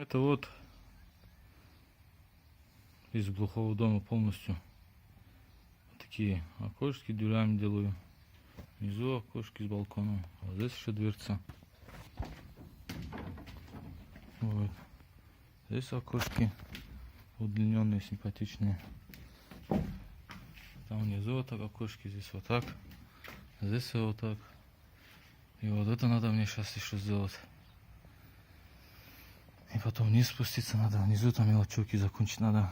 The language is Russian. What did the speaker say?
Это вот из глухого дома полностью такие окошки дверями делаю. Внизу окошки с балконом. А здесь еще дверца. Вот. Здесь окошки удлиненные, симпатичные. Там внизу вот так окошки, здесь вот так. Здесь вот так. И вот это надо мне сейчас еще сделать. И потом вниз спуститься надо. Внизу там мелочевки закончить надо.